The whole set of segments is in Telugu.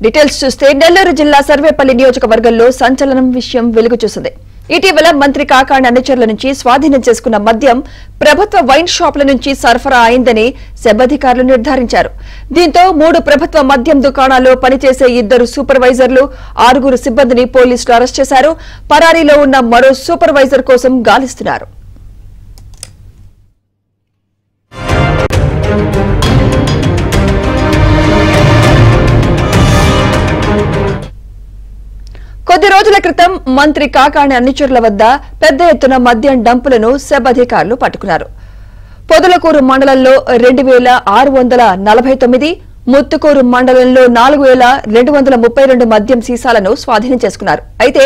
డీటెయిల్స్ చూస్తే నెల్లూరు జిల్లా సర్వేపల్లి నియోజకవర్గంలో సంచలనం విషయం వెలుగు చూసింది. ఇటీవల మంత్రి కాకాణి అనుచరుల నుంచి స్వాధీనం చేసుకున్న మద్యం ప్రభుత్వ వైన్ షాపుల నుంచి సరఫరా అయిందని సెబ్ అధికారులు నిర్ధారించారు. దీంతో 3 ప్రభుత్వ మద్యం దుకాణాల్లో పనిచేసే 2 సూపర్వైజర్లు 6 సిబ్బందిని పోలీసులు అరెస్ట్ చేశారు. పరారీలో ఉన్న మరో సూపర్వైజర్ కోసం గాలిస్తున్నారు. కొద్ది రోజుల క్రితం మంత్రి కాకాణి అనుచరుల వద్ద పెద్ద ఎత్తున మద్యం డంపులను సెబ్ అధికారులు పట్టుకున్నారు. పొదలకూరు మండలంలో 2649, ముత్తుకూరు మండలంలో 4232 మద్యం సీసాలను స్వాధీనం చేసుకున్నారు. అయితే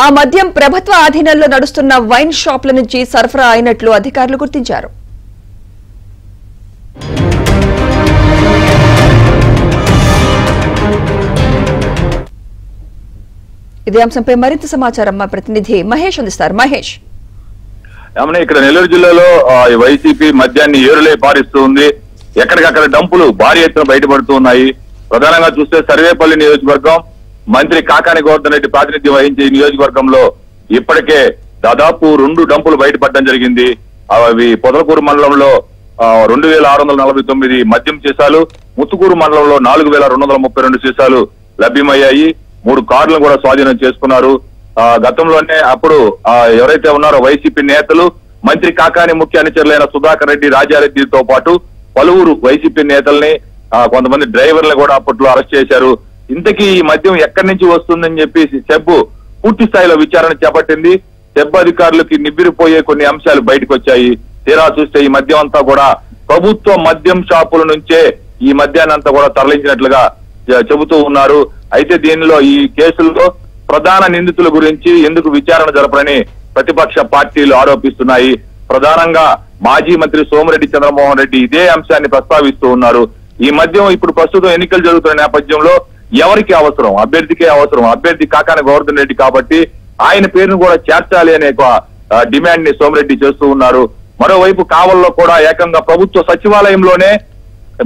ఆ మద్యం ప్రభుత్వ ఆధీనంలో నడుస్తున్న వైన్ షాపుల నుంచి సరఫరా అయినట్లు అధికారులు గుర్తించారు. ఇదే అంశంపై మరింత సమాచారం మా ప్రతినిధి మహేష్ అందిస్తారు. మహేష్, ఇక్కడ నెల్లూరు జిల్లాలో వైసీపీ మద్యాన్ని ఏరులే పారిస్తూ ఉంది. ఎక్కడికక్కడ డంపులు భారీ ఎత్తున బయటపడుతూ ఉన్నాయి. ప్రధానంగా చూస్తే సర్వేపల్లి నియోజకవర్గం, మంత్రి కాకాణి గోవర్ధన్ రెడ్డి ప్రాతినిధ్యం వహించే నియోజకవర్గంలో ఇప్పటికే దాదాపు 2 డంపులు బయటపడడం జరిగింది. అవి పొదలకూరు మండలంలో 2649 మద్యం సీసాలు, ముత్తుకూరు మండలంలో 4232 సీసాలు లభ్యమయ్యాయి. 3 కార్లను కూడా స్వాధీనం చేసుకున్నారు. గతంలోనే అప్పుడు ఎవరైతే ఉన్నారో వైసీపీ నేతలు, మంత్రి కాకాణి ముఖ్య అనుచరులైన సుధాకర్ రెడ్డి, రాజారెడ్డితో పాటు పలువురు వైసీపీ నేతల్ని, కొంతమంది డ్రైవర్లు కూడా అప్పట్లో అరెస్ట్ చేశారు. ఇంతకీ ఈ మద్యం ఎక్కడి నుంచి వస్తుందని చెప్పేసి సెబ్ పూర్తి స్థాయిలో విచారణ చేపట్టింది. సెబ్ అధికారులకి నివ్విరిపోయే కొన్ని అంశాలు బయటకు వచ్చాయి. తీరా చూస్తే ఈ మద్యం అంతా కూడా ప్రభుత్వ మద్యం షాపుల నుంచే ఈ మద్యాన్ని అంతా కూడా తరలించినట్లుగా చెబుతూ ఉన్నారు. అయితే దీనిలో ఈ కేసుల్లో ప్రధాన నిందితుల గురించి ఎందుకు విచారణ జరపరని ప్రతిపక్ష పార్టీలు ఆరోపిస్తున్నాయి. ప్రధానంగా మాజీ మంత్రి సోమిరెడ్డి చంద్రమోహన్ రెడ్డి ఇదే అంశాన్ని ప్రస్తావిస్తూ ఉన్నారు. ఈ మద్యం ఇప్పుడు ప్రస్తుతం ఎన్నికలు జరుగుతున్న నేపథ్యంలో ఎవరికి అవసరం? అభ్యర్థికే అవసరం. అభ్యర్థి కాకాణి గోవర్ధన్ రెడ్డి కాబట్టి ఆయన పేరును కూడా చేర్చాలి అనే డిమాండ్ ని సోమిరెడ్డి చేస్తూ ఉన్నారు. మరోవైపు కావల్లో కూడా ఏకంగా ప్రభుత్వ సచివాలయంలోనే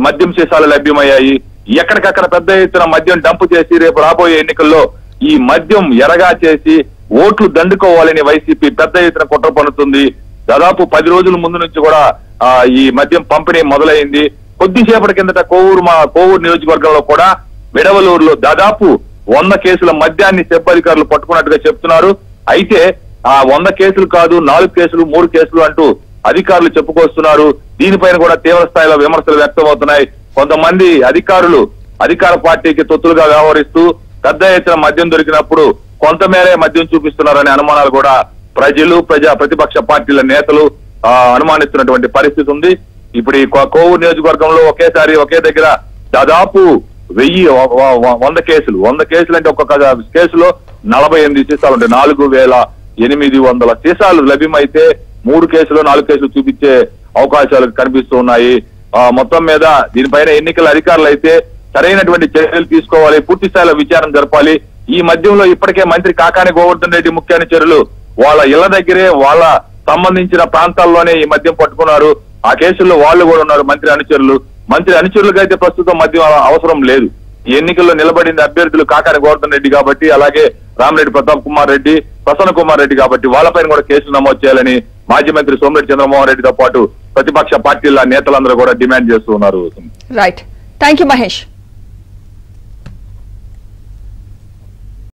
మద్యం సీసాలు లభ్యమయ్యాయి. ఎక్కడికక్కడ పెద్ద ఎత్తున మద్యం డంపు చేసి రేపు రాబోయే ఎన్నికల్లో ఈ మద్యం ఎరగా చేసి ఓట్లు దండుకోవాలని వైసీపీ పెద్ద ఎత్తున కుట్ర పన్నుతుంది. దాదాపు 10 రోజుల ముందు నుంచి కూడా ఈ మద్యం పంపిణీ మొదలైంది. కొద్దిసేపటి కిందట కోవూరు నియోజకవర్గంలో కూడా విడవలూరులో దాదాపు 100 కేసుల మద్యాన్ని సెబ్ అధికారులు పట్టుకున్నట్టుగా చెప్తున్నారు. అయితే ఆ 100 కేసులు కాదు, 4 కేసులు, 3 కేసులు అంటూ అధికారులు చెప్పుకొస్తున్నారు. దీనిపైన కూడా తీవ్ర స్థాయిలో విమర్శలు వ్యక్తమవుతున్నాయి. కొంతమంది అధికారులు అధికార పార్టీకి తొత్తులుగా వ్యవహరిస్తూ పెద్ద ఎత్తున మద్యం దొరికినప్పుడు కొంతమేరే మద్యం చూపిస్తున్నారనే అనుమానాలు కూడా ప్రజలు, ప్రతిపక్ష పార్టీల నేతలు అనుమానిస్తున్నటువంటి పరిస్థితి ఉంది. ఇప్పుడు ఈ కోవూరు నియోజకవర్గంలో ఒకేసారి ఒకే దగ్గర దాదాపు 100 కేసులు అంటే ఒక్కొక్క కేసులో 48 సీసాలు ఉంటాయి. 4800 సీసాలు లభ్యమైతే 3 కేసులు 4 కేసులు చూపించే అవకాశాలు కనిపిస్తూ ఉన్నాయి. మొత్తం మీద దీనిపైన ఎన్నికల అధికారులు అయితే సరైనటువంటి చర్యలు తీసుకోవాలి, పూర్తి స్థాయిలో విచారణ జరపాలి. ఈ మధ్యంలో ఇప్పటికే మంత్రి కాకాణి గోవర్ధన్ రెడ్డి ముఖ్య అనుచరులు వాళ్ళ ఇళ్ల దగ్గరే, వాళ్ళ సంబంధించిన ప్రాంతాల్లోనే ఈ మద్యం పట్టుకున్నారు. ఆ కేసుల్లో వాళ్ళు కూడా ఉన్నారు మంత్రి అనుచరులకు అయితే ప్రస్తుతం మద్యం అవసరం లేదు. ఈ ఎన్నికల్లో నిలబడింది అభ్యర్థులు కాకాణి గోవర్ధన్ రెడ్డి కాబట్టి, అలాగే రామిరెడ్డి ప్రతాప్ కుమార్ రెడ్డి, ప్రసన్న కుమార్ రెడ్డి కాబట్టి వాళ్ళపైన కూడా కేసులు నమోదు చేయాలని మాజీ మంత్రి సోమిరెడ్డి చంద్రమోహన్ రెడ్డితో పాటు ప్రతిపక్ష పార్టీల నేతలందరూ కూడా డిమాండ్ చేస్తూ ఉన్నారు. Right, thank you Mahesh.